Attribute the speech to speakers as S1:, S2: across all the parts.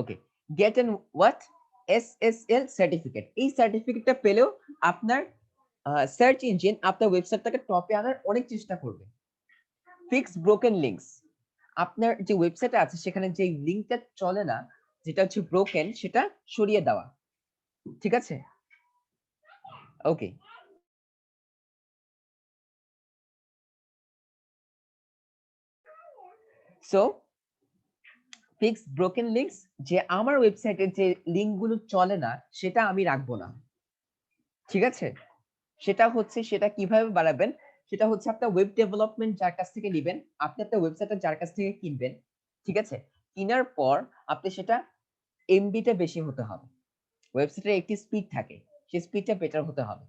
S1: Okay, get an what SSL certificate. এই সার্টিফিকেটটা পেলেও আপনার সার্চ ইঞ্জিন আপনার ওয়েবসাইটটাকে টপে আনার অনেক চেষ্টা করবে। ফিক্স ব্রোকেন লিঙ্কস, আপনার যে ওয়েবসাইটে আছে সেখানে যে লিঙ্কটা চলে না, যেটা হচ্ছে ব্রোকেন, সেটা সরিয়ে দেওয়া। ঠিক আছে, ওকে। সো ফিক্স ব্রোকেন লিঙ্কস, যে আমার ওয়েবসাইটের যে লিঙ্কগুলো চলে না সেটা আমি রাখবো না। ঠিক আছে, সেটা কিভাবে বাড়াবেন, সেটা হচ্ছে আপনার ওয়েব ডেভেলপমেন্ট যার কাছ থেকে নেবেন, আপনি আপনার ওয়েবসাইটটা যার কাছ থেকে কিনবেন, ঠিক আছে, কেনার পর আপনি সেটা এমবিটা বেশি হতে হবে। ওয়েবসাইটের একটি স্পিড থাকে, সেই স্পিডটা বেটার হতে হবে।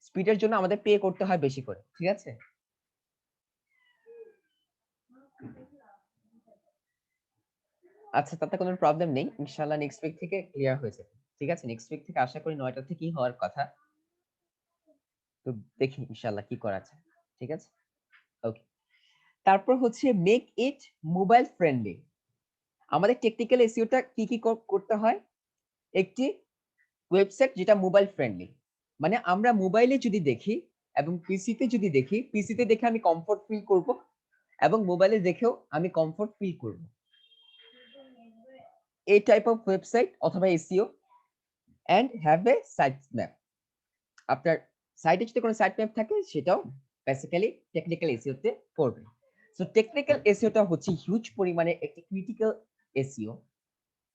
S1: স্পিডের জন্য আমাদের পে করতে হয় বেশি করে। ঠিক আছে, আচ্ছা, তাতে কোনো প্রবলেম নেই, ইনশাআল্লাহ নেক্সট উইক থেকে ক্লিয়ার হয়ে যাবে। ঠিক আছে, নেক্সট উইক থেকে আশা করি 9টা থেকেই হওয়ার কথা। তো দেখি ইনশাআল্লাহ কি করা যায়। ঠিক আছে, ওকে। তারপর হচ্ছে মেক ইট মোবাইল ফ্রেন্ডলি। আমাদের টেকনিক্যাল এসইওটা কি কি করতে হয়? একটি ওয়েবসাইট যেটা মোবাইল ফ্রেন্ডলি, মানে আমরা মোবাইলে যদি দেখি এবং পিসিতে যদি দেখি, পিসিতে দেখে আমি কমফোর্ট ফিল করব এবং মোবাইলে দেখেও আমি কমফোর্ট ফিল করব, এই টাইপ অফ ওয়েবসাইট অথবা SEO. And have a site map. আপনার সাইটে যদি কোনো সাইট ম্যাপ থাকে সেটাও বেসিক্যালি টেকনিক্যাল এসইওতে পড়বে। সো টেকনিক্যাল এসইওটা হচ্ছে হিউজ পরিমাণে একটি ক্রিটিক্যাল এসইও,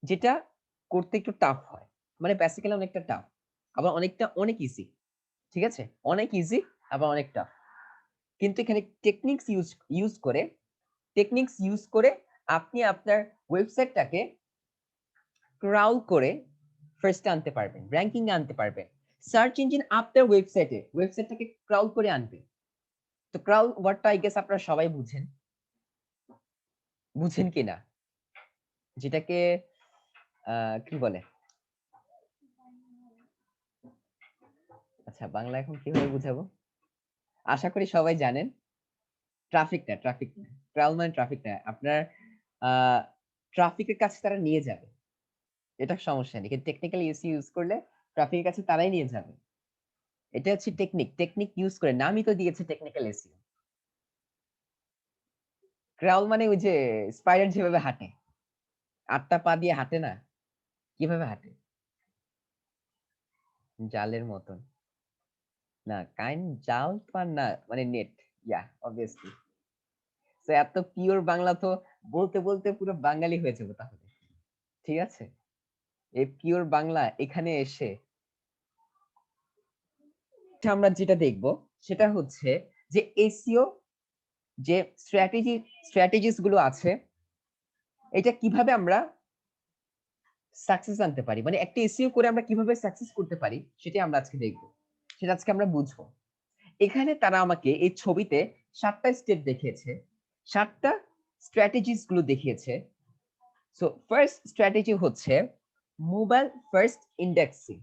S1: যেটা করতে একটু টাফ হয়, মানে বেসিক্যালি অনেকটা টাফ, আবার অনেক ইজি। ঠিক আছে, অনেক ইজি আবার অনেক টাফ। কিন্তু এখানে টেকনিক্স ইউজ করে আপনি আপনার ওয়েবসাইটটাকে ক্রাউল করে ফার্স্টে আনতে পারবেন, র‍্যাঙ্কিং এ আনতে পারবেন। সার্চ ইঞ্জিন আপনার ওয়েবসাইটটাকে ক্রাউল করে আনবে। তো ক্রাউল ওয়ার্ডটা আই গেস আপনারা সবাই বুঝেন কিনা, যেটাকে কি বলে, আচ্ছা বাংলা এখন কিভাবে বুঝাবো, আশা করি সবাই জানেন। ট্রাফিক না, ক্রাউল মানে ট্রাফিক না, আপনার ট্রাফিকের কাছে তারা নিয়ে যাবে, এটা সমস্যা নেই, কিন্তু টেকনিক্যাল ইউজ করলে ট্রাফিকের কাছে তারাই নিয়ে যাবে। এটা হচ্ছে টেকনিক ইউজ করে, নামই তো দিয়েছে টেকনিক্যাল এসইও। ক্রাউল মানে ওই যে স্পাইডার যেভাবে হাঁটে, 8টা পা দিয়ে হাঁটে না, কিভাবে হাঁটে, জালের মতন। না, জাল তো আর না, মানে নেট। ইয়া, অবভিয়াসলি। তো এত পিওর বাংলা তো বলতে বলতে পুরো বাঙালি হয়ে যাবো তাহলে। ঠিক আছে, এই পিওর বাংলা এখানে এসে আমরা যেটা দেখব সেটা হচ্ছে যে এসইও যে স্ট্র্যাটেজিস গুলো আছে, এটা কিভাবে আমরা সাকসেস আনতে পারি, মানে একটা এসইও করে আমরা কিভাবে সাকসেস করতে পারি, সেটাই আমরা আজকে দেখব, সেটা আজকে আমরা বুঝবো। এখানে তারা আমাকে এই ছবিতে 7টা স্টেপ দেখিয়েছে, 7টা স্ট্র্যাটেজিস গুলো দেখিয়েছে। সো ফার্স্ট স্ট্র্যাটেজি হচ্ছে mobile first indexing.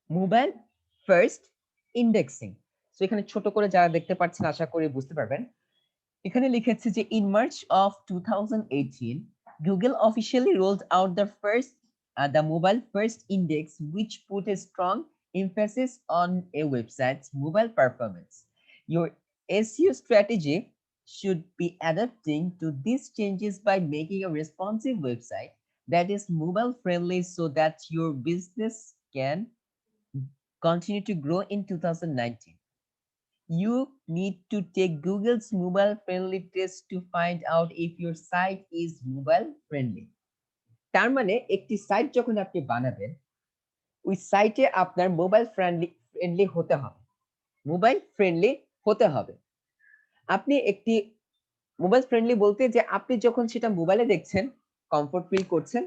S1: Mobile first indexing. So এখানে ছোট করে যারা দেখতে পাচ্ছেন আশা করি বুঝতে পারবেন। এখানে লিখেছে যে in March of 2018, Google officially rolled out the mobile first index, which put a strong emphasis on a website's mobile performance. Your SEO strategy should be adapting to these changes by making a responsive website that is mobile friendly so that your business can continue to grow in 2019. You need to take Google's mobile friendly test to find out if your site is mobile friendly. তার মানে একটি site যখন আপনি বানাবেন, ওই সাইটে আপনার mobile friendly হতে হবে, মোবাইল ফ্রেন্ডলি হতে হবে। আপনি একটি মোবাইল ফ্রেন্ডলি বলতে যে আপনি যখন সেটা মোবাইলে দেখছেন কমফোর্ট ফিল করছেন,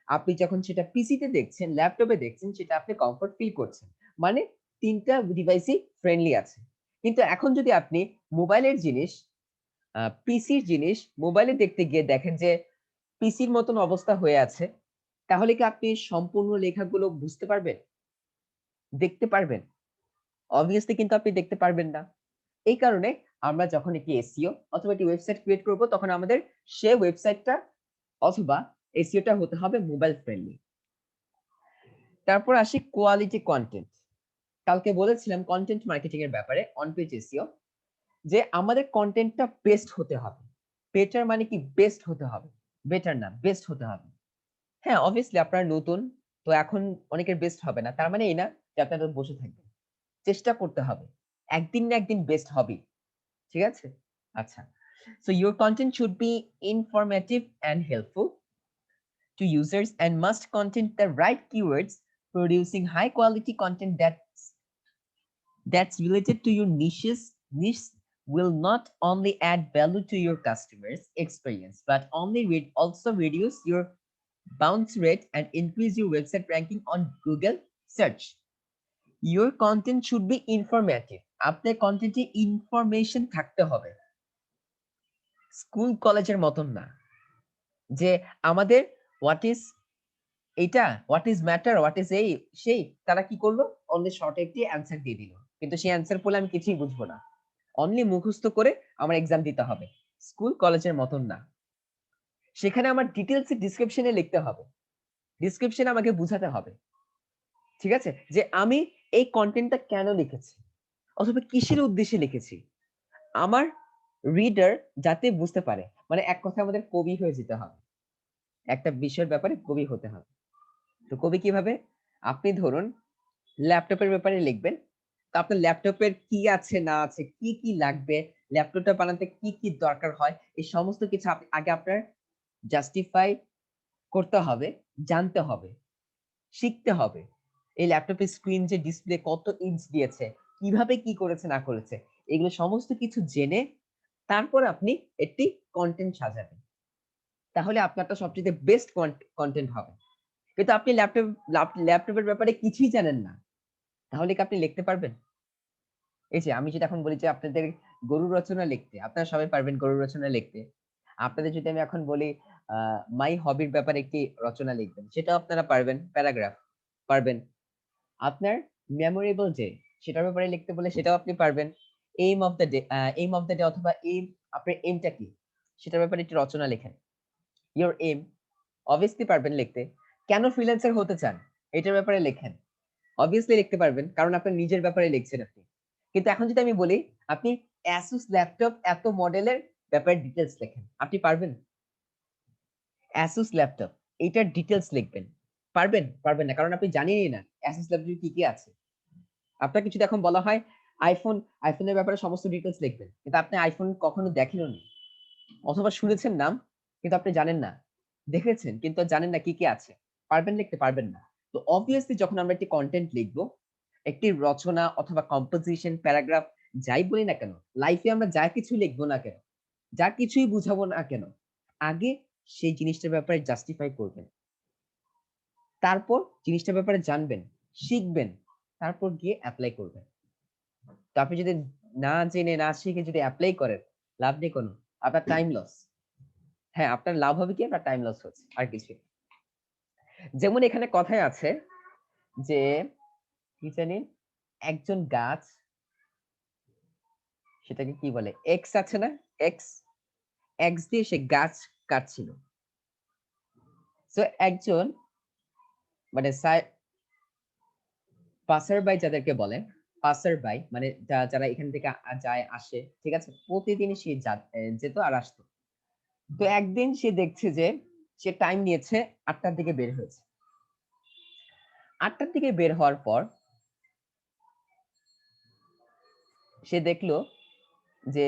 S1: আপনি যখন সেটা পিসিতে দেখছেন, ল্যাপটপে দেখছেন, সেটা আপনি কমফোর্ট ফিল করছেন, মানে তিনটা ডিভাইসই ফ্রেন্ডলি আছে। কিন্তু এখন যদি আপনি মোবাইলের জিনিস পিসির জিনিস মোবাইলে দেখতে গিয়ে দেখেন যে পিসির মতন অবস্থা হয়ে আছে, তাহলে কি আপনি সম্পূর্ণ লেখাগুলো বুঝতে পারবেন, দেখতে পারবেন? অবভিয়াসলি কিন্তু আপনি দেখতে পারবেন না। এই কারণে আমরা যখন একটি এসইও অথবা একটি ওয়েবসাইট ক্রিয়েট করব, তখন আমাদের সে ওয়েবসাইটটা অথবা এসইওটা হতে হবে মোবাইল ফ্রেন্ডলি। তারপর আসি কোয়ালিটি কন্টেন্ট। কালকে বলেছিলাম কন্টেন্ট মার্কেটিং এর ব্যাপারে অন পেজ এসইও যে আমাদের কন্টেন্টটা বেস্ট হতে হবে। বেটার মানে কি বেস্ট হতে হবে। বেটার না, বেস্ট হতে হবে। হ্যাঁ, obviously আপনারা নতুন, তো এখন অনেকের বেস্ট হবে না। তার মানে এই না যে আপনারা বসে থাকবেন। চেষ্টা করতে হবে। একদিন না একদিন বেস্ট হবেই। ঠিক আছে? আচ্ছা। So your content should be informative and helpful to users and must contain the right keywords. Producing high quality content that's related to your niche will not only add value to your customers experience but also reduce your bounce rate and increase your website ranking on Google search. Your content should be informative. আপনার কন্টেন্টে information থাকতে হবে। School কলেজের মতন না যে আমাদের what is এইটা, what is matter, what is এই সেই, তারা কি করলো অনলি শর্ট একটি অ্যান্সার দিয়ে দিল, কিন্তু সেই অ্যান্সার পড়লে আমি কিছুই বুঝবো না, অনলি মুখস্থ করে আমার এক্সাম দিতে হবে। স্কুল কলেজের মতন না, সেখানে আমার ডিটেলস ডিসক্রিপশনে লিখতে হবে, ডিসক্রিপশনে আমাকে বুঝাতে হবে, ঠিক আছে, যে আমি এই কন্টেন্টটা কেন লিখেছি অথবা কিসের উদ্দেশ্যে লিখেছি, আমার রিডার যাতে বুঝতে পারে, মানে এক কথা আমাদের কবি হয়ে যেতে হবে, একটা বিষয়ের ব্যাপারে কবি হতে হবে। তো কবি কিভাবে? আপনি ধরুন ল্যাপটপের ব্যাপারে লিখবেন, তো আপনার ল্যাপটপের কি আছে না আছে, কি কি লাগবে, ল্যাপটপটা বানাতে কি কি দরকার হয়, এই সমস্ত কিছু আগে আপনার জাস্টিফাই করতে হবে, জানতে হবে, শিখতে হবে। এই ল্যাপটপের স্ক্রিন যে ডিসপ্লে কত ইঞ্চ দিয়েছে, কিভাবে কি করেছে না করেছে, এগুলো সমস্ত কিছু জেনে তারপর আপনি একটি কন্টেন্ট সাজাবেন, তাহলে আপনারটা সবচেয়ে বেস্ট কন্টেন্ট হবে। কিন্তু আপনি ল্যাপটপের ব্যাপারে কিছুই জানেন না, তাহলে কি আপনি লিখতে পারবেন? এই যে আমি যেটা এখন বলি যে আপনাদের গরু রচনা লিখতে, আপনারা সবাই পারবেন গরু রচনা লিখতে। আপনাদের যদি আমি এখন বলি মাই হবির ব্যাপারে একটি রচনা লিখবেন, সেটাও আপনারা পারবেন, প্যারাগ্রাফ পারবেন। আপনার মেমোরেবল ডে সেটার ব্যাপারে লিখতে বলে সেটাও আপনি পারবেন। এইম অফ দ্য ডে অথবা আপনার এইমটা কি সেটার ব্যাপারে একটি রচনা লেখেন। ইওর এইম অবভিয়াসলি পারবেন লিখতে। কেন ফ্রিল্যান্সার হতে চান এটার ব্যাপারে লেখেন, অবভিয়াসলি লিখতে পারবেন কারণ আপনার নিজের ব্যাপারে লিখছেন আপনি। কিন্তু এখন যদি আমি বলি আপনি Asus ল্যাপটপ এত মডেলের ব্যাপারে ডিটেইলস লেখেন, আপনি পারবেন? Asus ল্যাপটপ এইটার ডিটেইলস লিখবেন, পারবেন? পারবেন না, কারণ আপনি জানেনই না Asus ল্যাপটপে কি কি আছে। আপনাকে যদি এখন বলা হয় আইফোনের ব্যাপারে সমস্ত ডিটেইলস লিখবেন, কিন্তু আপনি আইফোন কখনো দেখেনও নি, অথবা শুনেছেন নাম কিন্তু আপনি জানেন না, দেখেছেন কিন্তু জানেন না কি কি আছে, পারবেন লিখতে? পারবেন না। তো অবভিয়াসলি যখন আমরা একটি কন্টেন্ট লিখবো, একটি রচনা অথবা কম্পোজিশন, প্যারাগ্রাফ যাই বলি না কেন, লাইফে আমরা যা কিছু লিখবো না কেন, যা কিছুই বুঝাবো না কেন, আগে সেই জিনিসটার ব্যাপারে জাস্টিফাই করবেন, তারপর জিনিসটার ব্যাপারে জানবেন, শিখবেন, তারপর গিয়ে এপ্লাই করবেন। তো আপনি যদি না জেনে না শিখে যদি এপ্লাই করেন, লাভ নেই কোনো, আপনার টাইম লস। হ্যাঁ, আপনার লাভ হবে কি? আপনার টাইম লস হচ্ছে, আর কিছুই না। যেমন এখানে কথায় আছে যে কি জানি একজন গাছ, সেটাকে কি বলে, এক্স আছে না, এক্স, এক্স দিয়ে সে গাছ কাটছিল। তো একজন মানে পাসার বাই যাদেরকে বলে, পাসার বাই মানে যারা এখান থেকে যায় আসে, ঠিক আছে, প্রতিদিনই সে যেত আর আসতো। তো একদিন সে দেখছে যে সে টাইম নিয়েছে, ৮টার দিকে বের হয়েছে। ৮টার দিকে বের হওয়ার পর সে দেখলো যে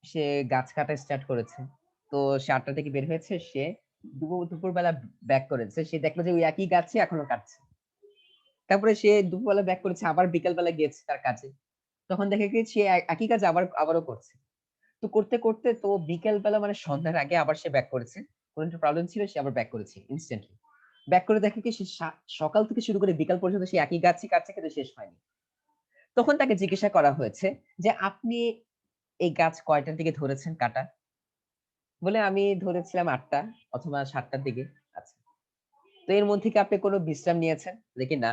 S1: সে গাছ কাটা স্টার্ট করেছে। তো সে ৮টা থেকে বের হয়েছে, সে দুপুরবেলা ব্যাক করেছে। সে দেখলো যে ওই একই গাছে এখনো কাটছে। তারপরে সে দুপুরবেলা ব্যাক করেছে, আবার বিকাল বেলা গিয়েছে তার কাজে। তখন দেখে কি সে একই কাজ আবারও করছে। তো করতে, করতে তো বিকেল বেলা মানে সন্ধ্যার আগে আবার সে ব্যাক করেছে। কোন একটা প্রবলেম ছিল, সে আবার ব্যাক করেছে ইনস্ট্যান্টলি। ব্যাক করে দেখে কি সে সকাল থেকে শুরু করে বিকাল পর্যন্ত সে একই গাছই কাটছে কিন্তু শেষ হয়নি। তখন তাকে জিজ্ঞাসা করা হয়েছে যে, "আপনি এই গাছ কয়টার দিকে ধরেছেন কাটা?" বলে, "আমি ধরেছিলাম ৮টা অথবা ৭টার দিকে।" আচ্ছা। তো এর মধ্যে কি আপনি কোনো বিশ্রাম নিয়েছেন? বলে কি, "না।"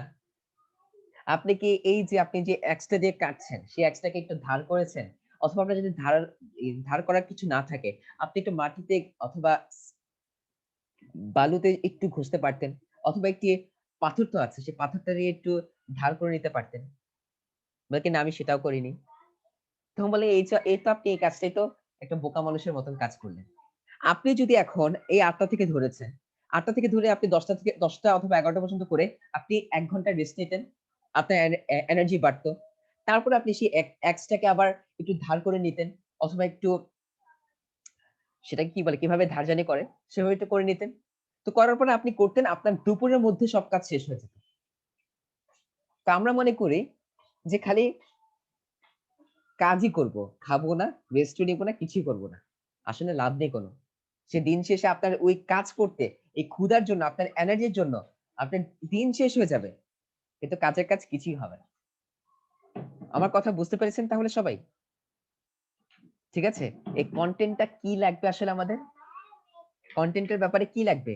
S1: আপনি কি এই যে আপনি যে এক্সটা দিয়ে কাটছেন, সেই এক্সটাকে একটু ধার করেছেন? অথবা আপনার যদি ধার করার কিছু না থাকে, আপনি একটু মাটিতে অথবা বালুতে একটু ঘষতে পারতেন, অথবা একটি পাথর তো আছে, সেই পাথরটা দিয়ে একটু ধার করে নিতে পারতেন। বলে কি না আমি সেটাও করিনি। তখন বলে এই তো আপনি এই কাজটাই তো একটা বোকা মানুষের মতন কাজ করলেন। আপনি যদি এখন এই ৮টা থেকে ধরেছেন, ৮টা থেকে ধরে আপনি ১০টা অথবা ১১টা পর্যন্ত করে আপনি ১ ঘন্টা রেস্ট নিতেন। আপনার এনার্জি বাড়তো। তারপরে আপনি সেই এক্সট্রাকে আবার একটু ধার করে নিতেন, অথবা একটু সেটাকে কি বলে? কিভাবে ধার জানি করে? সেভাবে একটু করে নিতেন। তো করার পরে আপনি করতেন, আপনার দুপুরের মধ্যে সব কাজ শেষ হয়ে যেত। তো আমরা মনে করি যে খালি কাজই করব। খাবো না, রেস্টও নিবো না, কিছুই করব না। আসলে লাভ নেই কোন। সে দিন শেষে আপনার ওই কাজ করতে, এই ক্ষুধার জন্য, আপনার এনার্জির জন্য আপনার দিন শেষ হয়ে যাবে। কিন্তু কাজের কাজ কিছুই হবে না। আমার কথা বুঝতে পেরেছেন তাহলে সবাই? ঠিক আছে? এই কনটেন্টটা কি লাগবে আসলে আমাদের? কনটেন্টের ব্যাপারে কি লাগবে?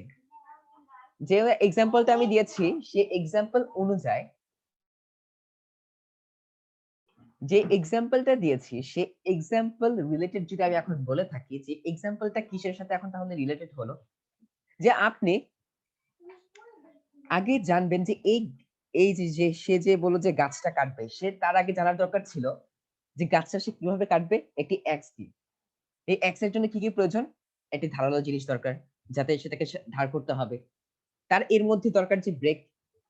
S1: যে এক্সাম্পলটা আমি দিয়েছি, সে এক্সাম্পল অনুযায়ী যে এক্সাম্পলটা দিয়েছি, সে এক্সাম্পল রিলেটেড যদি আমি এখন বলে থাকি যে এক্সাম্পলটা কিসের সাথে এখন তাহলে রিলেটেড হলো? যে আপনি আগে জানবেন যে এই যে সে যে বলল যে গাছটা কাটবে, সে তার আগে জানার দরকার ছিল যে গাছটা সে কিভাবে কাটবে? একটি অ্যাক্স দিয়ে। এই অ্যাক্স এর জন্য কি, কি প্রয়োজন? একটি ধারালো জিনিস দরকার। যাতে সেটাকে ধার করতে হবে। তার এর মধ্যে দরকার যে ব্রেক,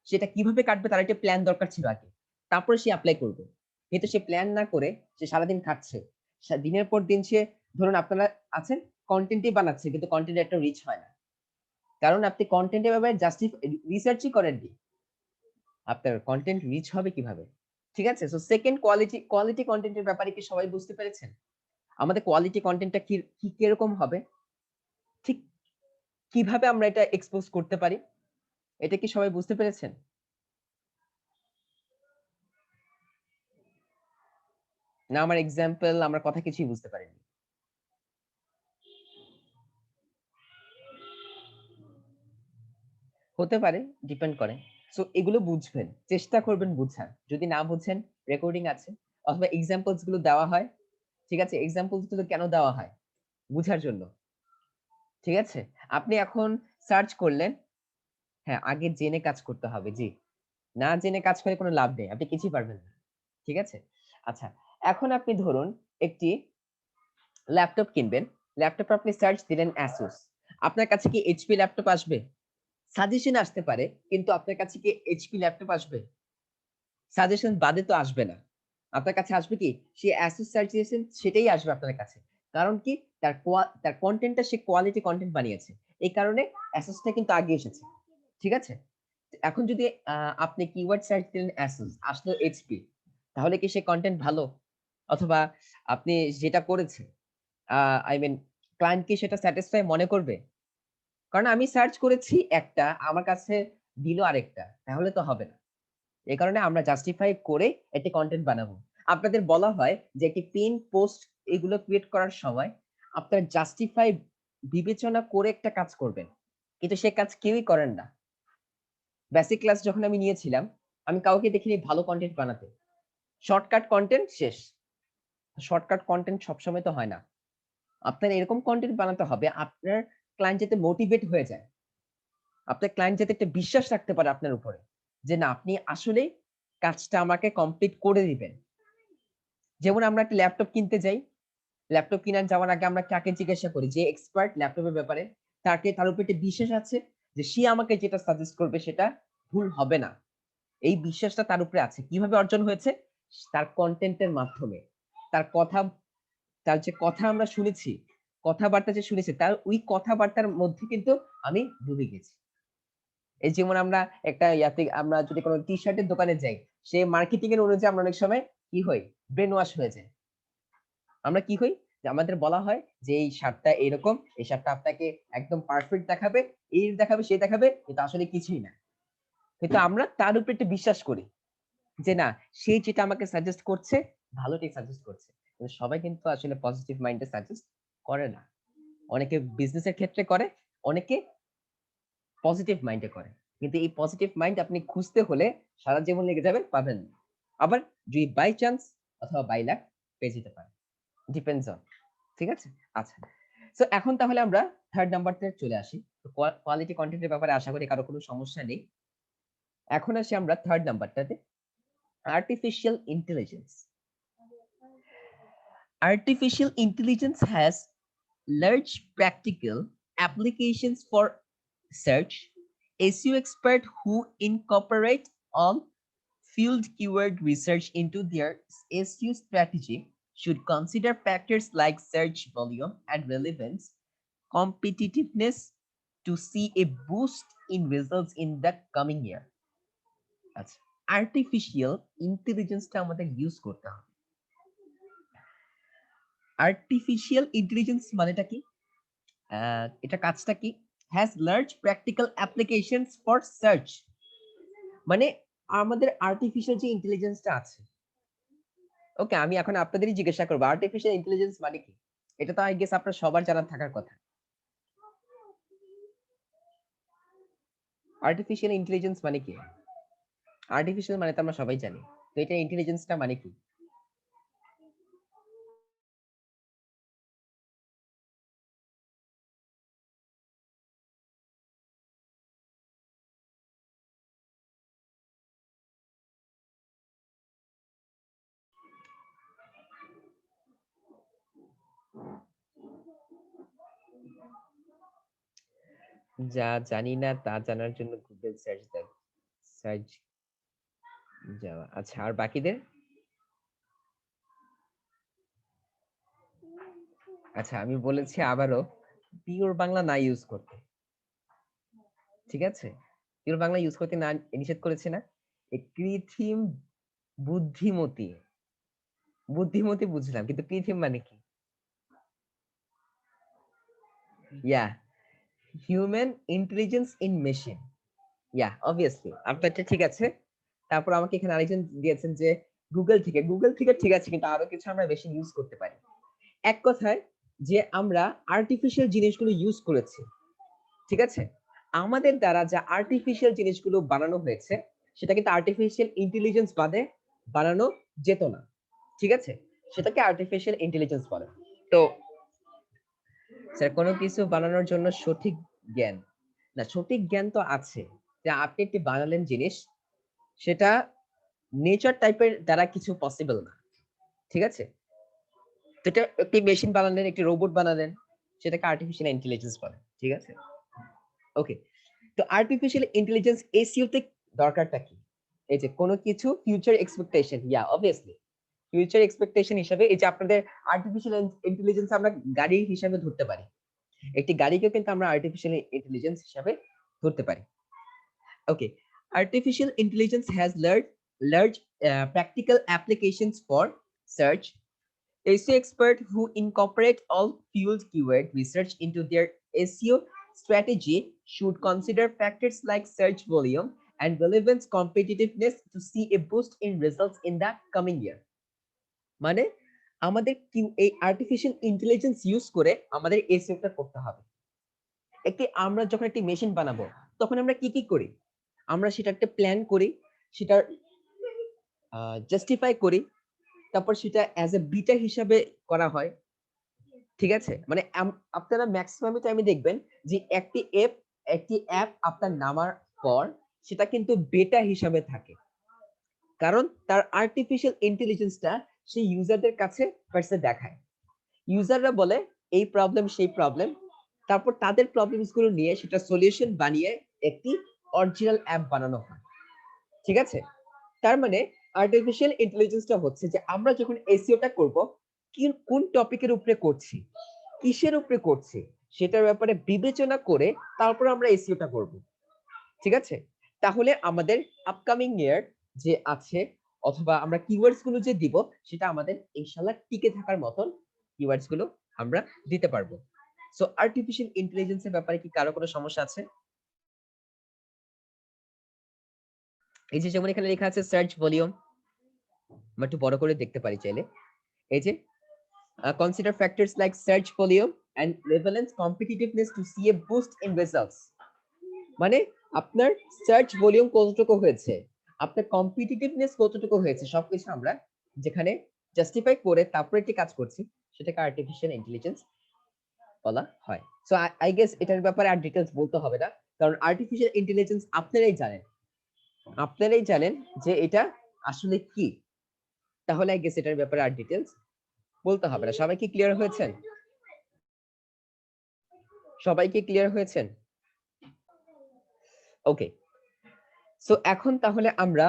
S1: সেটা কিভাবে কাটবে তার একটা প্ল্যান দরকার ছিল আগে। তারপরে সে এপ্লাই করবে। কিন্তু সে প্ল্যান না করে সে সারাদিন খাটছে। দিনের পর দিন সে ধরুন আপনারা আছেন, কনটেন্টই বানাচ্ছে কিন্তু কনটেন্ট একটা রিচ হয় না। কারণ আপনি কনটেন্ট এর ব্যাপারে রিসার্চই করেননি। আপনার কনটেন্ট রিচ হবে কিভাবে? ঠিক আছে? সো সেকেন্ড কোয়ালিটি কনটেন্ট এর ব্যাপারে কি সবাই বুঝতে পেরেছেন? আমাদের কোয়ালিটি কনটেন্টটা কিরকম হবে? ঠিক কিভাবে আমরা এটা এক্সপোজ করতে পারি? এটা কি সবাই বুঝতে পেরেছেন? না আমার এক্সাম্পল, আমার কথা কিছুই বুঝতে পারেননি? হতে পারে, ডিপেন্ড করে। সো এগুলো বুঝবেন। চেষ্টা করবেন বুঝার। যদি না বুঝেন, রেকর্ডিং আছে। অথবা এক্সাম্পলস গুলো দেওয়া হয়। ঠিক আছে? এক্সাম্পলস গুলো কেন দেওয়া হয়? বুঝার জন্য। ঠিক আছে? আপনি এখন সার্চ করলেন। হ্যাঁ, আগে জেনে কাজ করতে হবে। জি। না জেনে কাজ করে কোনো লাভ নেই। আপনি কিছুই পারবেন না। ঠিক আছে? আচ্ছা, এখন আপনি ধরুন একটি ল্যাপটপ কিনবেন। ল্যাপটপে আপনি সার্চ দিলেন ASUS। আপনার কাছে কি HP ল্যাপটপ আসবে? সাজেশন আসতে পারে, কিন্তু আপনার কাছে কি HP ল্যাপটপ আসবে? সাজেশন বাদে তো আসবে না। আপনার কাছে আসবে কি? সে ASUS সার্চ দিয়েছেন সেটাই আসবে আপনার কাছে। কারণ কি? তার কনটেন্টটা সে কোয়ালিটি কনটেন্ট বানিয়েছে। এই কারণে ASUS টা কিন্তু আগে এসেছে। ঠিক আছে? এখন যদি আ আপনি কিওয়ার্ড সার্চ দিলেন ASUS, আসলো HP, তাহলে কি সে কনটেন্ট ভালো? অথবা আপনি যেটা করেছেন, আ আই মিন ক্লায়েন্ট কি সেটা স্যাটিসফাই মনে করবে? কারণ আমি সার্চ করেছি একটা, আমার কাছে দিল আরেকটা। তাহলে তো হবে না। এ কারণে আমরা জাস্টিফাই করে একটি কনটেন্ট বানাবো। আপনাদের বলা হয় যে একটি পিন, পোস্ট এগুলো ক্রিয়েট করার সময় আপনার জাস্টিফাই বিবেচনা করে একটা কাজ করবেন। কিন্তু সে কাজ কেউই করেন না। বেসিক ক্লাস যখন আমি নিয়েছিলাম, আমি কাউকে দেখিনি ভালো কনটেন্ট বানাতে। শর্টকাট কনটেন্ট শেষ। শর্টকাট কনটেন্ট সবসময় তো হয় না। আপনার এরকম কনটেন্ট বানাতে হবে আপনার ক্লায়েন্ট যাতে মোটিভেট হয়ে যায়। আপনার ক্লায়েন্ট যাতে একটা বিশ্বাস রাখতে পারে আপনার উপরে। যে না আপনি আসলেই কাজটা আমাকে কমপ্লিট করে দিবেন। যেমন আমরা একটা ল্যাপটপ কিনতে যাই। ল্যাপটপ কিনার যাওয়ার আগে আমরা কাকে জিজ্ঞাসা করি? যে এক্সপার্ট ল্যাপটপের ব্যাপারে, তার উপর একটা বিশ্বাস আছে যে সে আমাকে যেটা সাজেস্ট করবে সেটা ভুল হবে না। এই বিশ্বাসটা তার উপরে আছে। কিভাবে অর্জন হয়েছে? তার কনটেন্ট এর মাধ্যমে। তার কথা তার যে কথা আমরা শুনেছি, কথাবার্তা যে শুনেছি, তার ওই কথাবার্তার মধ্যে কিন্তু আমি ডুবে গেছি। এই যেমন আমরা একটা ইয়াতে আমরা যদি কোন টি-শার্টের দোকানে যাই, সে মার্কেটিং এর অনুযায়ী আমরা অনেক সময় কি হই? ব্রেইন ওয়াশ হয়ে যাই। আমরা কি হই? যে আমাদের বলা হয় যে এই শার্টটা এরকম, এই শার্টটা আপনাকে একদম পারফেক্ট দেখাবে, এই দেখাবে, সেই দেখাবে, কিন্তু আসলে কিছুই না। কিন্তু আমরা তার উপরে একটু বিশ্বাস করি। যে না, সে যেটা আমাকে সাজেস্ট করছে, ভালোটাই সাজেস্ট করছে। কিন্তু সবাই কিন্তু আসলে পজিটিভ মাইন্ডে সাজেস্ট করে না। অনেকে বিজনেস এর ক্ষেত্রে করে, অনেকে পজিটিভ মাইন্ডে করে। কিন্তু এই পজিটিভ মাইন্ড আপনি খুঁজতে হলে সারা জীবন লেগে যাবে, পাবেন না। আবার যদি বাই চান্স অথবা বাই লাক পেয়ে যেতে পারেন। Depends on. ঠিক আছে? আচ্ছা। সো এখন তাহলে আমরা 3rd নাম্বারটায় চলে আসি। কোয়ালিটি কন্টেন্টের ব্যাপারে আশা করি কারো কোনো সমস্যা নেই। এখন আসি আমরা থার্ড নাম্বারটাতে, artificial intelligence. Artificial intelligence has large practical applications for search. SEO experts who incorporate all field keyword research into their SEO strategy should consider factors like search volume and relevance, competitiveness to see a boost in results in the coming year. আচ্ছা, artificial ইন্টেলিজেন্সটা আমাদের use করতে হবে। Artificial intelligence মানেটা কি? এটা কাজটা কি? Has large practical applications for search. মানে আমাদের আর্টিফিশিয়াল যে ইন্টেলিজেন্সটা আছে, ওকে, আমি এখন আপনাদেরই জিজ্ঞাসা করবো আর্টিফিশিয়াল ইন্টেলিজেন্স মানে কি? এটা তো আই গেস আপনার সবার জানা থাকার কথা। আর্টিফিশিয়াল ইন্টেলিজেন্স মানে কি? আর্টিফিশিয়াল মানে তো আমরা সবাই জানি, তো এটা ইন্টেলিজেন্সটা মানে কি? যা জানি না তা জানার জন্য গুগল সার্চ দেয়, সার্চ যাওয়া। আচ্ছা, আর বাকিদের? আচ্ছা, আমি বলেছি আবারও পিওর বাংলা না ইউজ করতে, ঠিক আছে? পিওর বাংলা ইউজ করতে না নিষেধ করেছে না? এই কৃত্রিম বুদ্ধিমতী, বুদ্ধিমতী বুঝলাম, কিন্তু কৃত্রিম মানে কি? Yeah, human intelligence in machine. Yeah, obviously আপনারটা ঠিক আছে। তারপর আমাকে এখানে আরেকজন দিয়েছেন যে গুগল থেকে ঠিক আছে, কিন্তু আরো কিছু আমরা বেশি ইউজ করতে পারি। এক কথায় যে আমরা আর্টিফিশিয়াল জিনিসগুলো ইউজ করেছি, ঠিক আছে? আমাদের দ্বারা যা আর্টিফিশিয়াল জিনিসগুলো বানানো হয়েছে সেটা কিন্তু আর্টিফিশিয়াল ইন্টেলিজেন্স বাদে বানানো যেত না, ঠিক আছে? সেটাকে আর্টিফিশিয়াল ইন্টেলিজেন্স বলে। তো স্যার, কোনো কিছু বানানোর জন্য সঠিক জ্ঞান, না সঠিক জ্ঞান তো আছে, যে আপনি একটি বানালেন জিনিস, সেটা নেচার টাইপের দ্বারা কিছু পসিবল না, ঠিক আছে? তো এটা একটি মেশিন বানালেন, একটি রোবট বানালেন, সেটাকে আর্টিফিশিয়াল ইন্টেলিজেন্স বলে, ঠিক আছে? ওকে, তো আর্টিফিশিয়াল ইন্টেলিজেন্স এসইও তে দরকারটা কি? এই যে কোনো কিছু future expectation, yeah obviously future expectation হিসাবে এই যে আপনাদের আর্টিফিশিয়াল ইন্টেলিজেন্স আমরা গাড়ি হিসাবে ধরতে পারি, একটি গাড়িকে কিন্তু আমরা আর্টিফিশিয়াল ইন্টেলিজেন্স হিসাবে ধরতে পারি। ওকে, artificial intelligence has large practical applications for search. SEO experts who incorporate all field keyword research into their SEO strategy should consider factors like search volume and relevance competitiveness to see a boost in results in the coming year. মানে আমাদের এই artificial intelligence use করে আমাদের এসইওটা করতে হবে। আমরা যখন একটি মেশিন বানাবো তখন আমরা কি কি করি? আমরা সেটা একটা প্ল্যান করি, সেটা জাস্টিফাই করি, তারপর সেটা অ্যাজ এ বিটা হিসাবে করা হয়, ঠিক আছে? মানে আপনারা ম্যাক্সিমাম টাইমে দেখবেন যে একটি অ্যাপ আপনার নামার পর সেটা কিন্তু বেটা হিসাবে থাকে, কারণ তার আর্টিফিশিয়াল ইন্টেলিজেন্সটা সেই ইউজারদের কাছে ফার্স্ট দেখায়। ইউজাররা বলে এই প্রবলেম সেই প্রবলেম, তারপর তাদের প্রবলেমস গুলো নিয়ে সেটা সলিউশন বানিয়ে একটি অরিজিনাল অ্যাপ বানানো হয়, ঠিক আছে? তার মানে আর্টিফিশিয়াল ইন্টেলিজেন্সটা হচ্ছে যে আমরা যখন এসইওটা করব, কোন টপিকের উপরে করছি, কিসের উপরে করছি, সেটার ব্যাপারে বিবেচনা করে তারপর আমরা এসইওটা করব, ঠিক আছে? তাহলে আমাদের আপকামিং ইয়ার যে আছে, অথবা আমরা কিওয়ার্ডস গুলো যে দিব, সেটা আমাদের ইনশাআল্লাহ টিকে থাকার মতন কিওয়ার্ডস গুলো আমরা দিতে পারবো। সো আর্টিফিশিয়াল ইন্টেলিজেন্সের ব্যাপারে কি কারো কোনো সমস্যা আছে? এই যে যেমন এখানে লেখা আছে সার্চ ভলিউম, আমরা একটু বড় করে দেখতে পারি চাইলে। এই যে consider factors like search volume and relevance competitiveness to see a boost in results. মানে আপনার সার্চ ভলিউম কতটুকু হয়েছে, আপনার কম্পিটিটিভনেস কতটুকু হয়েছে, সবকিছু আমরা যেখানে জাস্টিফাই করে তারপরে একটি কাজ করছি, সেটাকে আর্টিফিশিয়াল ইন্টেলিজেন্স বলা হয়। সো আই গেস এটার ব্যাপারে আর ডিটেইলস বলতে হবে না, কারণ আর্টিফিশিয়াল ইন্টেলিজেন্স আপনারাই জানেন যে এটা আসলে কি। তাহলে আই গেস এটার ব্যাপারে আর ডিটেইলস বলতে হবে না। সবাই কি ক্লিয়ার হয়েছেন? সবাই কি ক্লিয়ার হয়েছেন? ওকে। সো এখন তাহলে আমরা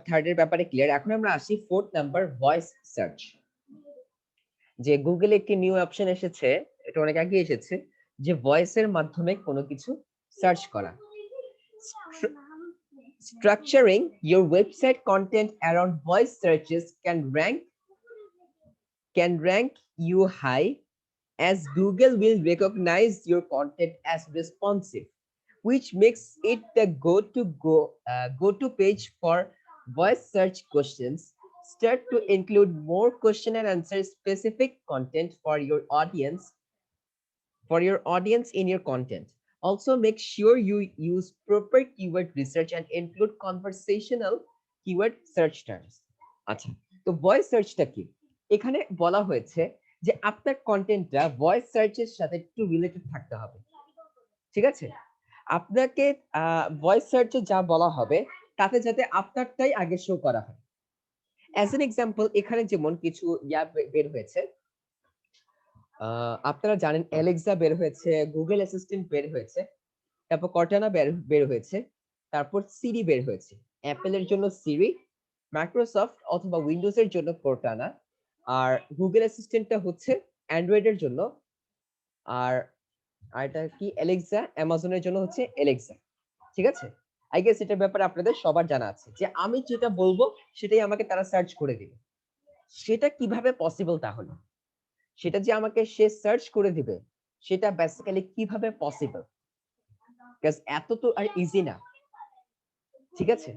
S1: থার্ড এর ব্যাপারে ক্লিয়ার। এখন আমরা আসি ফোর্থ নাম্বার, ভয়েস সার্চ। যে গুগলে একটি নিউ অপশন এসেছে, এটা অনেক আগে এসেছে, যে ভয়েসের মাধ্যমে কোনো কিছু সার্চ করা। Structuring your website content around voice searches can rank you high, as Google will recognize your content as responsive, which makes it the go-to page for voice search questions. Start to include more question and answer specific content for your audience in your content. Also, make sure you use proper keyword research and include conversational keyword search terms. আচ্ছা, তো voice সার্চটা কি? এখানে বলা হয়েছে যে আপনার কন্টেন্টটা voice সার্চের সাথে একটু রিলেটেড থাকতে হবে। ঠিক আছে? আপনাকে ভয়েস সার্চে যা বলা হবে তাতে যাতে আপনারটাই আগে শো করা হয়। অ্যাজ এন এক্সাম্পল, এখানে যেমন কিছু বের হয়েছে। আপনারা জানেন অ্যালেক্সা বের হয়েছে, গুগল অ্যাসিস্ট্যান্ট বের হয়েছে, তারপর কর্টানা বের হয়েছে, তারপর সিরি বের হয়েছে। অ্যাপেলের জন্য সিরি, মাইক্রোসফট অথবা উইন্ডোজ এর জন্য কর্টানা, আর গুগল অ্যাসিস্ট্যান্টটা হচ্ছে অ্যান্ড্রয়েড এর জন্য, আর এটা কি অ্যালেক্সা, অ্যামাজনের জন্য হচ্ছে অ্যালেক্সা। ঠিক আছে? আই গেস এটার ব্যাপারে আপনাদের সবার জানা আছে যে আমি যেটা বলবো সেটাই আমাকে তারা সার্চ করে দিবে। সেটা কিভাবে পসিবল তাহলে? সেটা যে আমাকে সে সার্চ করে দিবে, সেটা বেসিক্যালি কিভাবে পসিবল? গাইস এত তো আর ইজি না। ঠিক আছে?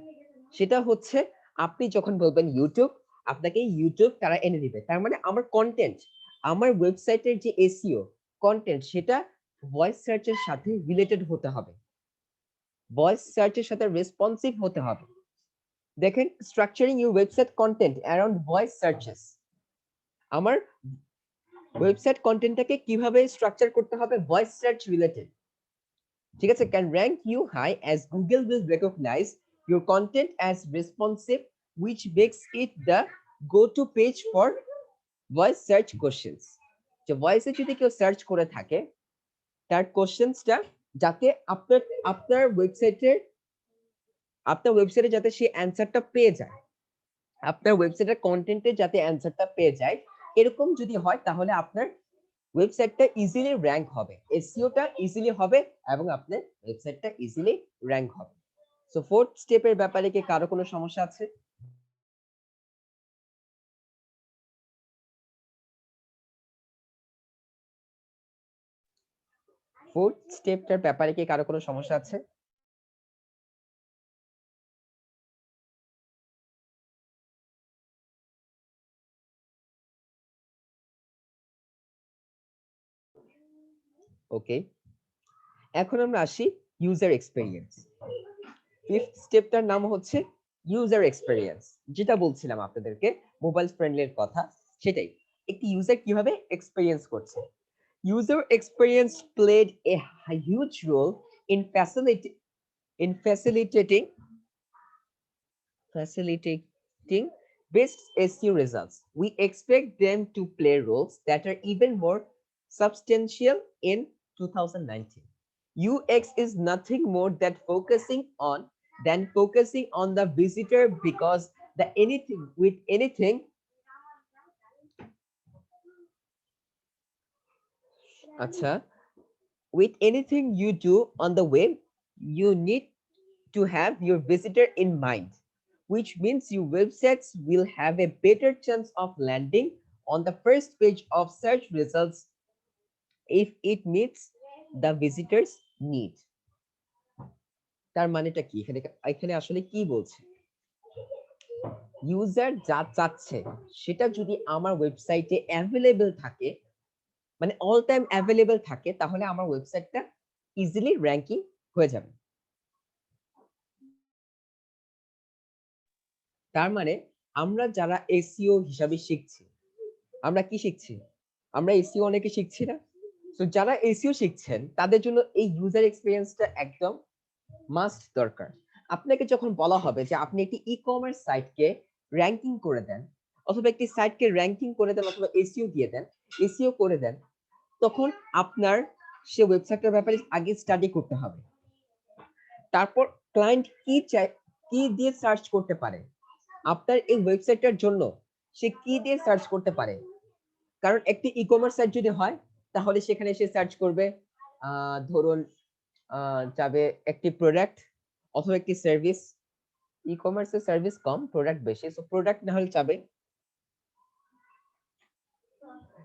S1: সেটা হচ্ছে আপনি যখন বলবেন ইউটিউব, আপনাকে ইউটিউব তারা এনে দিবে। তার মানে আমার কনটেন্ট, আমার ওয়েবসাইটের যে এসইও কনটেন্ট, সেটা ভয়েস সার্চের সাথে রিলেটেড হতে হবে। ভয়েস সার্চের সাথে রেসপন্সিভ হতে হবে। দেখেন, structuring your website content around voice searches. আমার ওয়েবসাইট কন্টেন্টটাকে কিভাবে স্ট্রাকচার করতে হবে? Voice search related. ঠিক আছে? Can rank you high as Google will recognise your content as responsive, which makes it the go-to page for voice search questions. যে ভয়েসে যদি কেউ সার্চ করে থাকে, তার কোশ্চেনসটা যাতে আপনার ওয়েবসাইটে যাতে সে অ্যানসারটা পেয়ে যায়, আপনার ওয়েবসাইটের কন্টেন্টে যাতে অ্যানসারটা পেয়ে যায়, এরকম যদি হয় তাহলে আপনার ওয়েবসাইটটা ইজিলি র‍্যাঙ্ক হবে, এসইওটা ইজিলি হবে এবং আপনার ওয়েবসাইটটা ইজিলি র‍্যাঙ্ক হবে। সো ফোর্থ স্টেপের ব্যাপারে কি কারো কোনো সমস্যা আছে? ফোর্থ স্টেপটার ব্যাপারে কি কারো কোনো সমস্যা আছে? ওকে, এখন আমরা আসি ইউজার এক্সপেরিয়েন্স। ফিফথ স্টেপটার নাম হচ্ছে ইউজার এক্সপেরিয়েন্স। যেটা বলছিলাম আপনাদেরকে মোবাইল ফ্রেন্ডলির কথা, সেটাই। একটি ইউজার কিভাবে এক্সপেরিয়েন্স করছে। User experience played a huge role in facilitating best SEO results. We expect them to play roles that are even more substantial in 2019. UX is nothing more than focusing on the visitor, because anything আচ্ছা, with anything you do on the web, you need to have your visitor in mind, which means your websites will have a better chance of landing on the first page of search results if it meets the visitor's need. তার মানেটা কি? এখানে আসলে কি বলছে? User যা চাচ্ছে সেটা যদি আমার ওয়েবসাইটে অ্যাভেলেবল থাকে, মানে অল টাইম অ্যাভেলেবল থাকে, তাহলে আমার ওয়েবসাইটটা ইজিলি র‍্যাঙ্কিং হয়ে যাবে। তার মানে আমরা যারা এসইও হিসাবে শিখছি, আমরা কি শিখছি? আমরা এসইও অনেকে শিখছি না? সো যারা এসইও শিখছেন তাদের জন্য এই ইউজার এক্সপেরিয়েন্সটা একদম মাস্ট দরকার। আপনাকে যখন বলা হবে যে আপনি একটি ই-কমার্স সাইটকে র‍্যাংকিং করে দেন অথবা একটি সাইটকে র‍্যাংকিং করে দেন অথবা এসইও দিয়ে দেন, এসইও করে দেন, তখন আপনার সে ওয়েবসাইটের ব্যাপারে আগে স্টাডি করতে হবে। তারপর ক্লায়েন্ট কি চায়, কি দিয়ে সার্চ করতে পারে, আপনার এই ওয়েবসাইটটার জন্য সে কি দিয়ে সার্চ করতে পারে। কারণ একটি ই-কমার্স সাইট যদি হয় তাহলে সেখানে সে সার্চ করবে ধরুন যাবে একটি প্রোডাক্ট অথবা একটি সার্ভিস। ই-কমার্সের সার্ভিস কম, প্রোডাক্ট বেশি। সো প্রোডাক্ট না হলে চাবে।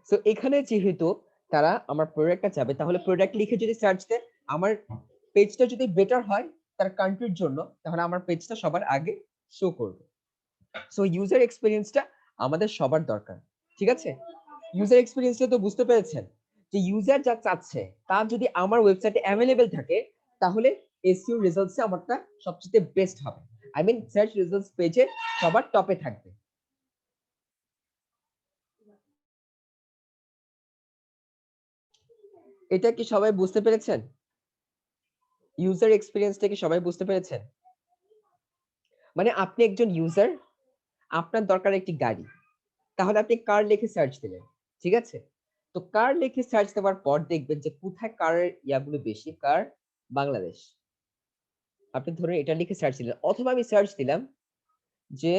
S1: সো এখানে যেহেতু তারা আমার প্রোডাক্টটা চাবে, তাহলে প্রোডাক্ট লিখে যদি সার্চ দেয়, আমার পেজটা যদি বেটার হয় তার কান্ট্রির জন্য, তাহলে আমার পেজটা সবার আগে শো করবে। সো ইউজার এক্সপেরিয়েন্সটা আমাদের সবার দরকার। ঠিক আছে? ইউজার এক্সপেরিয়েন্সটা তো বুঝতে পেরেছেন যে ইউজার যা চাচ্ছে তা যদি আমার ওয়েবসাইটে অ্যাভেলেবল থাকে তাহলে এসইও রেজাল্টসে আমারটা সবচেয়ে বেস্ট হবে। আই মিন সার্চ রেজাল্টস পেজে সবার টপে থাকবে। এটা কি সবাই বুঝতে পেরেছেন? ইউজার এক্সপেরিয়েন্সটা কি সবাই বুঝতে পেরেছেন? মানে আপনি একজন ইউজার, আপনার দরকার একটি গাড়ি। তাহলে আপনি কার লিখে সার্চ দিলেন। ঠিক আছে? তো কার লিখে সার্চ দেওয়ার পর দেখবেন যে কোথায় কারের ইয়াগুলো বেশি, কার বাংলাদেশ। আপনি ধরুন এটা লিখে সার্চ দিলেন অথবা আমি সার্চ দিলাম যে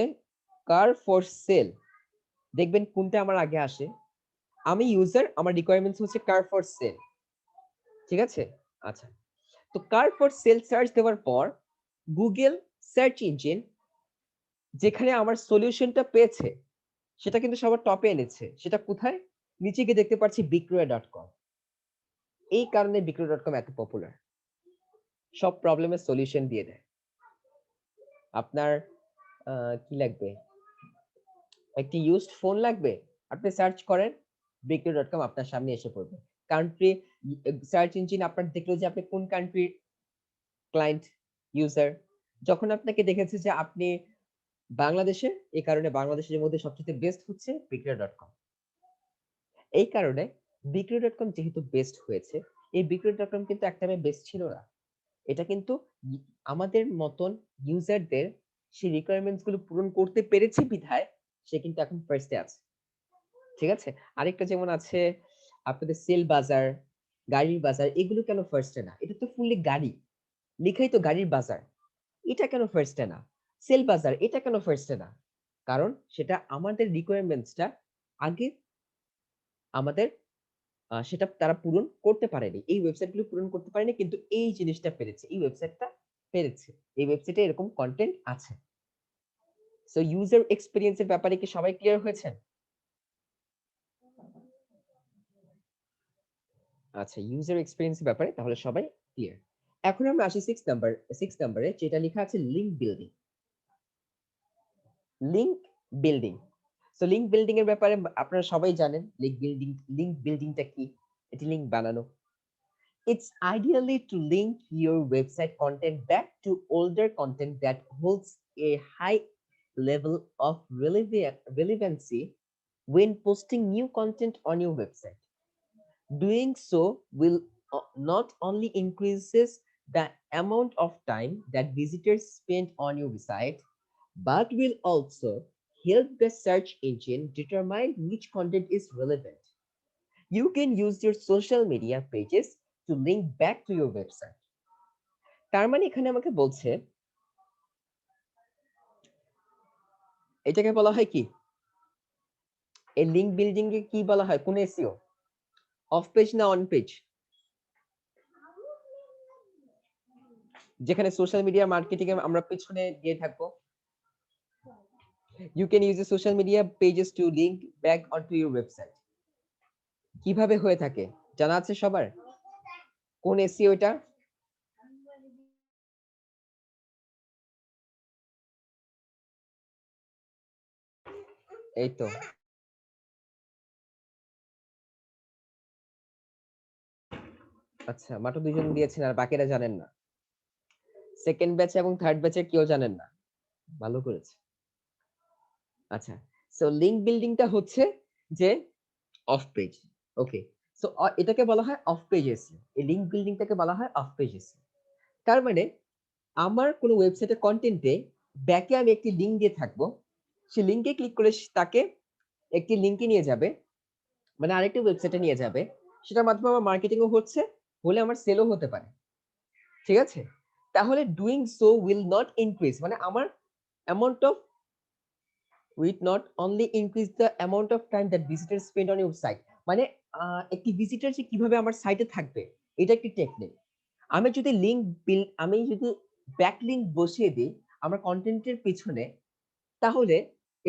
S1: কার ফর সেল। দেখবেন কোনটা আমার আগে আসে। আমি ইউজার, আমার রিকোয়ারমেন্টস হচ্ছে কার ফর সেল। ঠিক আছে? আচ্ছা। তো কার ফর সেল সার্চ দেওয়ার পর গুগল সার্চ ইঞ্জিন যেখানে আমার সলিউশনটা পেয়েছে সেটা কিন্তু সবার টপে এনেছে। সেটা কোথায়? নিচে গিয়ে দেখতে পাচ্ছি বিক্রয়া.কম। এই কারণে বিক্রয়.কম এত পপুলার। সব প্রবলেমের সলিউশন দিয়ে দেয়। আপনার কি লাগবে? একটি ইউজড ফোন লাগবে? আপনি সার্চ করেন, বিক্রয়.কম আপনার সামনে এসে পড়বে। কান্ট্রি সার্চ ইঞ্জিন আপনার দেখলো যে আপনি কোন কান্ট্রির ক্লায়েন্ট, ইউজার। যখন আপনাকে দেখেছে যে আপনি বাংলাদেশে, এই কারণে বাংলাদেশের মধ্যে সবচেয়ে বেস্ট হচ্ছে বিক্রয়.কম। এই কারণে বিক্রয়.কম যেহেতু বেস্ট হয়েছে, এই বিক্রয়.কম কিন্তু একটাইমে বেস্ট ছিল না। এটা কিন্তু ই আমাদের মতন ইউজারদের সেই রিকোয়ারমেন্টস গুলো পূরণ করতে পেরেছে বিধায় সে কিন্তু এখন ফার্স্ট এ আছে। ঠিক আছে? আরেকটা যেমন আছে আপনাদের সেল বাজার, গাড়ির বাজার, এগুলো কেন ফার্স্ট এ না? এটা তো ফুললি গাড়ি। লিখাই তো গাড়ির বাজার। এটা কেন ফার্স্ট এ না? সেল বাজার, এটা কেন ফার্স্ট এ না? কারণ সেটা আমাদের রিকোয়ারমেন্টস টা আগে আমাদের সেটা তারা পূরণ করতে পারেনি। এই ওয়েবসাইট গুলো পূরণ করতে পারেনি, কিন্তু এই জিনিসটা পেরেছে। এই ওয়েবসাইটটা পেরেছে। এই ওয়েবসাইটে এরকম কনটেন্ট আছে। সো ইউজার এক্সপেরিয়েন্স এর ব্যাপারে কি সবাই ক্লিয়ার হয়েছেন? আচ্ছা, ইউজার এক্সপেরিয়েন্স এর ব্যাপারে তাহলে সবাই ক্লিয়ার। এখন আমরা আসি 6 নাম্বারে, যেটা লেখা আছে link building. Link building. So link building এর ব্যাপারে আপনারা সবাই জানেন লিংক বিল্ডিংটা কি? এটি লিংক বানানো। It's ideally to link your website content back to older content that holds a high level of relevancy when posting new content on your website. Doing so will not only increases the amount of time that visitors spend on your website, but will also help the search engine determine which content is relevant. You can use your social media pages to link back to your website. তার মানে এখানে আমাকে বলছে এটাকে বলা হয় কি? এই লিংক বিল্ডিং কে কি বলা হয়? কোন এসইও? অফ পেজ না অন পেজ? যেখানে সোশ্যাল মিডিয়া মার্কেটিং এ আমরা পেছনে দিয়ে থাকবো। You can use the social media pages to link back onto your website. কিভাবে হয়ে থাকে জানা আছে সবার? কোন এসইও এটা? এই তো। আচ্ছা, মাত্র ২ জন দিয়েছেন আর বাকিরা জানেন না। সেকেন্ড ব্যাচ এবং থার্ড ব্যাচের কেউ জানেন না। ভালো করেছে। আচ্ছা। সো লিংক বিল্ডিংটা হচ্ছে যে অফ পেজ। ওকে। সো এটাকে বলা হয় অফ পেজ এসইও। এই লিংক বিল্ডিংটাকে বলা হয় অফ পেজ এসইও। তার মানে আমার কোনো ওয়েবসাইটের কনটেন্টে ব্যাকে আমি একটি লিংক দিয়ে থাকবো। সেই লিংকে ক্লিক করে তাকে একটি লিংকে নিয়ে যাবে, মানে আরেকটি ওয়েবসাইটে নিয়ে যাবে। সেটার মাধ্যমে আমার মার্কেটিংও হচ্ছে, হলে আমার সেলও হতে পারে। ঠিক আছে? তাহলে doing so will not increase, মানে আমার amount of will not only increase the amount of time that visitor spend on your site. মানে একটি ভিজিটর যে কিভাবে আমার সাইটে থাকবে, এটা একটি টেকনিক। আমি যদি ব্যাক লিংক বসিয়ে দিই আমার কনটেন্টের পেছনে, তাহলে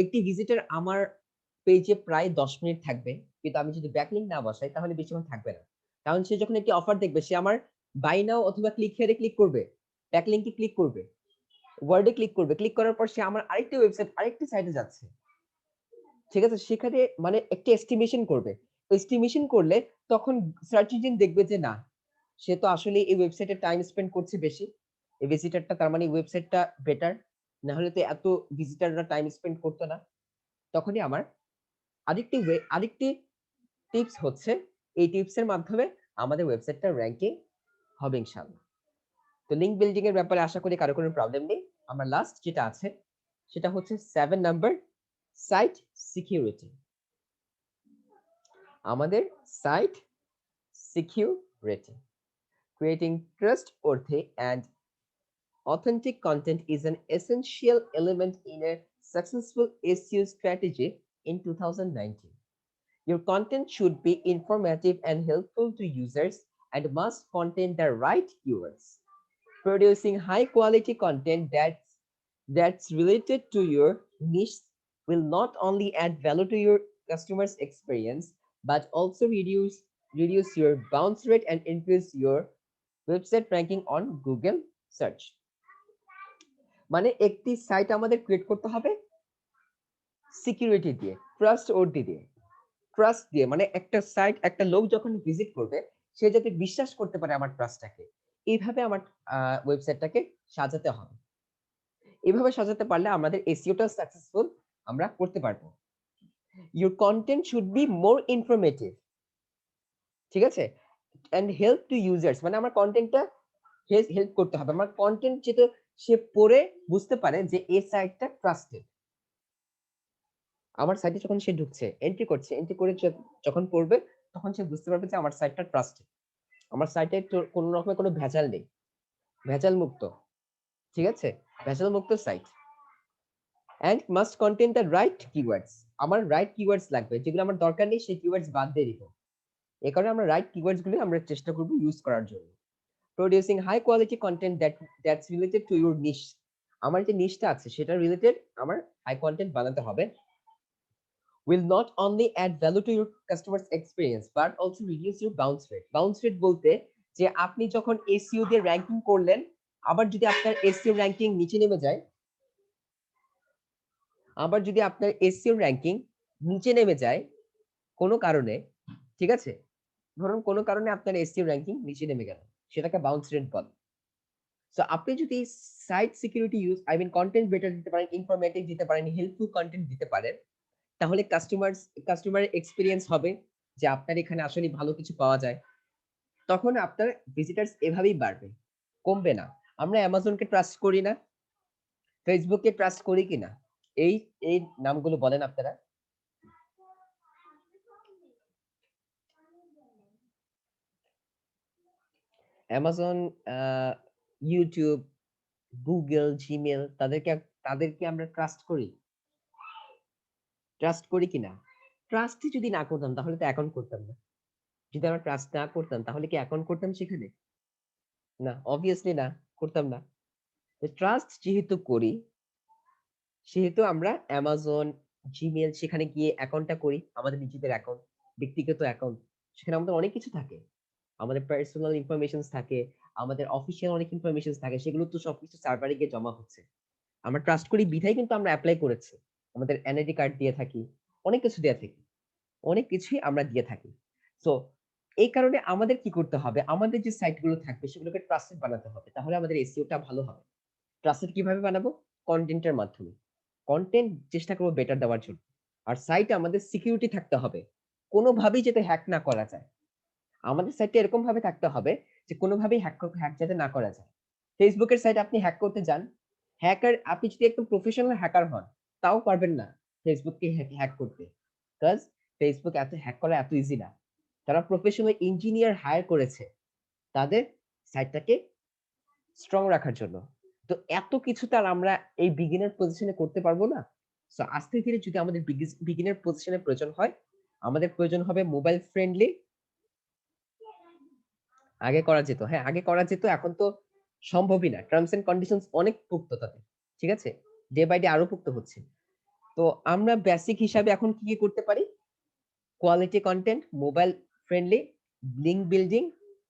S1: একটি ভিজিটর আমার পেজে প্রায় ১০ মিনিট থাকবে। কিন্তু আমি যদি ব্যাকলিংক না বসাই তাহলে বেশিক্ষণ থাকবে না। কারণ সে যখন একটি অফার দেখবে সে আমার বাই নাও অথবা ক্লিক হিয়ারে ক্লিক করবে, ব্যাকলিংকে ক্লিক করবে, ওয়ার্ডে ক্লিক করবে। ক্লিক করার পর সে আমার আরেকটি ওয়েবসাইট, আরেকটি সাইটে যাচ্ছে। ঠিক আছে? সেখানে মানে একটা এস্টিমেশন করবে। এস্টিমেশন করলে তখন সার্চ ইঞ্জিন দেখবে যে না, সে তো আসলে এই ওয়েবসাইটে টাইম স্পেন্ড করছে বেশি। এই ভিজিটরটা তার মানে ওয়েবসাইটটা বেটার। না হলে তো এত ভিজিটররা টাইম স্পেন্ড করত না। তখনই আমার আরেকটি টিপস হচ্ছে, এই টিপস এর মাধ্যমে আমাদের ওয়েবসাইটটা র‍্যাংকিং হবে ইনশাআল্লাহ। তো লিংক বিল্ডিং এর ব্যাপারে আশা করি কারো কোনো প্রবলেম নেই। আমার লাস্ট যেটা আছে সেটা হচ্ছে 7 নাম্বার, সাইট সিকিউরিটি। আমাদের site security. Creating trustworthy and authentic content is an essential element in a successful SEO strategy in 2019. Your content should be informative and helpful to users and must contain the right keywords. Producing high quality content that's related to your niche will not only add value to your customers' experience but also reduce your bounce rate and increase your website ranking on Google search. মানে একটি site আমাদের create করতে হবে security দিয়ে, trust দিয়ে, মানে একটা site একটা লোক যখন ভিজিট করবে সে যাতে বিশ্বাস করতে পারে আমার ট্রাস্টটাকে। এইভাবে আমার ওয়েবসাইটটাকে সাজাতে হবে। এভাবে সাজাতে পারলে আমাদের এসইওটা সাকসেসফুল আমরা করতে পারবো। Your content should be more informative. ঠিক আছে? অ্যান্ড হেল্প টু ইউজার্স, মানে আমার কনটেন্টটা হেল্প করতে হবে। আমার কনটেন্ট যেহেতু সে পড়ে বুঝতে পারে যে এই সাইটটা ট্রাস্টেড। আমার সাইটে যখন সে ঢুকছে, এন্ট্রি করছে, এন্ট্রি করে যখন পড়বে তখন সে বুঝতে পারবে যে আমার সাইটটা ট্রাস্টেড। আমার সাইটে কোন রকমের কোনো ভেজাল নেই। ভেজাল মুক্ত। ঠিক আছে? ভেজাল মুক্ত site. And must contain the right keywords. আমার রাইট কিওয়ার্ডস লাগবে। যেগুলো আমার দরকার নেই সেই কিওয়ার্ডস বাদ দিয়ে দিব। এ কারণে আমরা রাইট কিওয়ার্ডস গুলো আমরা চেষ্টা করব ইউজ করার জন্য। Producing high quality content that's related to your niche. আমার যে নিশটা আছে সেটা রিলেটেড আমার হাই কনটেন্ট বানাতে হবে। Will not only add value to your customers experience but also reduce your bounce rate. Bounce rate বলতে যে আপনি যখন এসইও দিয়ে র‍্যাংকিং করলেন, আবার যদি আপনার এসইও র‍্যাংকিং নিচে নেমে যায়, কোনো কারণে, ঠিক আছে? ধরুন কোনো কারণে আপনার এসইও র‍্যাংকিং নিচে নেমে গেল। সেটাকে বাউন্স রেট বলে। সো আপনি যদি site security I mean content better দিতে পারেন, ইনফরমেটিভ দিতে পারেন, হেল্পফুল কনটেন্ট দিতে পারেন, তাহলে কাস্টমার এক্সপেরিয়েন্স হবে যে আপনার এখানে আসলে ভালো কিছু পাওয়া যায়। তখন আপনার ভিজিটরস এভাবেই বাড়বে, কমবে না। আমরা অ্যামাজনকে ট্রাস্ট করি না, ফেসবুককে ট্রাস্ট করি কিনা? এই এই নামগুলো বলেন আপনারা। অ্যামাজন, ইউটিউব, গুগল, জিমেইল তাদেরকে আমরা ট্রাস্ট করি? ট্রাস্ট করি কিনা? ট্রাস্টই যদি না করতাম তাহলে তো অ্যাকাউন্ট করতাম না। যদি আমরা ট্রাস্ট না করতাম তাহলে কি অ্যাকাউন্ট করতাম সেখানে? না, অবভিয়াসলি না, করতাম না। তো ট্রাস্ট যেহেতু করি, সেহেতু আমরা অ্যামাজন, জিমেইল সেখানে গিয়ে অ্যাকাউন্টটা করি। আমাদের নিজেদের অ্যাকাউন্ট, ব্যক্তিগত অ্যাকাউন্ট। সেখানে আমাদের অনেক কিছু থাকে। আমাদের পার্সোনাল ইনফরমেশনস থাকে, আমাদের অফিসিয়াল অনেক ইনফরমেশনস থাকে। সেগুলো তো সবকিছু সার্ভারে গিয়ে জমা হচ্ছে। আমরা ট্রাস্ট করি বিধায় কিন্তু আমরা এপ্লাই করেছি। আমাদের এনআইডি কার্ড দিয়ে থাকি। অনেক কিছু দিয়ে থাকি। অনেক কিছুই আমরা দিয়ে থাকি। সো এই কারণে আমাদের কি করতে হবে? আমাদের যে সাইট গুলো থাকবে সেগুলোকে ট্রাস্টেড বানাতে হবে। তাহলে আমাদের এসইও টা ভালো হবে। ট্রাস্টেড কিভাবে বানাবো? কনটেন্ট এর মাধ্যমে। কনটেন্ট চেষ্টা করব বেটার দেওয়ার জন্য। আর সাইটে আমাদের সিকিউরিটি থাকতে হবে। কোনোভাবেই যাতে হ্যাক না করা যায়। আমাদের সাইটটা এরকম ভাবে থাকতে হবে যে কোনোভাবেই হ্যাক যাতে না করা যায়। ফেসবুকের সাইট আপনি হ্যাক করতে যান, আপনি যদি একদম প্রফেশনাল হ্যাকার হন, তাও পারবেন না ফেসবুককে হ্যাক করতে। বিকজ ফেসবুক হ্যাক করা এত ইজি না। তারা প্রফেশনাল ইঞ্জিনিয়ার হায়ার করেছে তাদের সাইটটাকে স্ট্রং রাখার জন্য। তো এত কিছু তো আর আমরা এই বিগিনার পজিশনে করতে পারবো না। সো আস্তে ধীরে যদি আমাদের বিগিনার পজিশনে প্রয়োজন হয়, আমাদের প্রয়োজন হবে মোবাইল ফ্রেন্ডলি। আগে করা যেত। হ্যাঁ, আগে করা যেত। এখন তো সম্ভবই না। টার্মস এন্ড কন্ডিশনস অনেক পোক্ত তাদের। ঠিক আছে? ডে বাই ডে আরো পোক্ত হচ্ছে। তো আমরা বেসিক হিসাবে এখন কি করতে পারি? Quality content, mobile friendly, link building,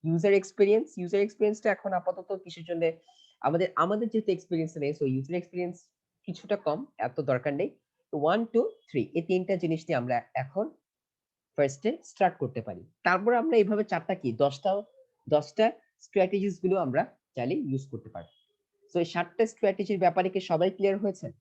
S1: user এক্সপেরিয়েন্সটা এখন আপাতত কিসের জন্য আমাদের যেহেতু এক্সপেরিয়েন্স নেই, সো ইউজার এক্সপেরিয়েন্স কিছুটা কম, এত দরকার নেই। তো 1, 2, 3 এই ৩ টা জিনিস নিয়ে আমরা এখন ফার্স্ট এ স্টার্ট করতে পারি। তারপর আমরা এইভাবে ৪ টা কি ১০ টা স্ট্র্যাটেজিস গুলো আমরা চাইলে ইউজ করতে পারি। সো এই ৭ টা স্ট্র্যাটেজির ব্যাপারে কি সবাই ক্লিয়ার হয়েছেন?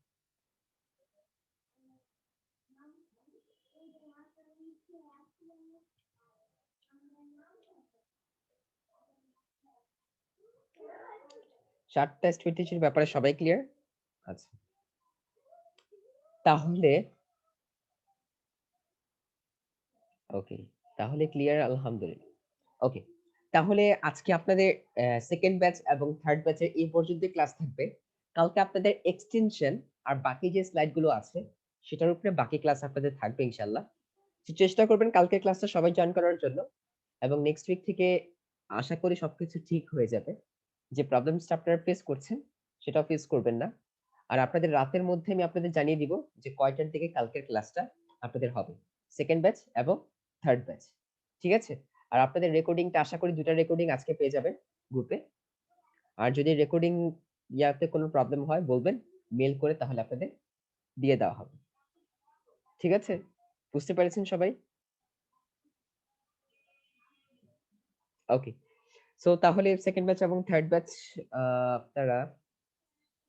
S1: ৭ টা স্ট্র্যাটেজির ব্যাপারে সবাই ক্লিয়ার? আচ্ছা। তাহলে ওকে। তাহলে ক্লিয়ার আলহামদুলিল্লাহ। ওকে। তাহলে আজকে আপনাদের 2nd ব্যাচ এবং 3rd ব্যাচের এই পর্যন্তই ক্লাস থাকবে। কালকে আপনাদের এক্সটেনশন আর বাকি যে স্লাইড গুলো আছে সেটার উপরে বাকি ক্লাস আপনাদের থাকবে ইনশাআল্লাহ। তো চেষ্টা করবেন কালকের ক্লাসটা সবাই জয়েন করার জন্য এবং নেক্সট উইক থেকে আশা করি সবকিছু ঠিক হয়ে যাবে। যে প্রবলেমসটা আপনারা ফেস করছেন সেটাও ফেস করবেন না। আর আপনাদের রাতের মধ্যে আমি আপনাদের জানিয়ে দিব যে কয়টার দিকে কালকের ক্লাসটা আপনাদের হবে। 2nd ব্যাচ এবং 3rd ব্যাচ। ঠিক আছে? আর আপনাদের রেকর্ডিংটা আশা করি ২ টা রেকর্ডিং আজকে পেয়ে যাবেন গ্রুপে। আর যদি রেকর্ডিং ইয়াতে কোনো প্রবলেম হয় বলবেন, মেইল করে তাহলে আপনাদের দিয়ে দেওয়া হবে। ঠিক আছে? বুঝতে পেরেছেন সবাই? ওকে। সো তাহলে 2nd ব্যাচ এবং 3rd ব্যাচ আপনারা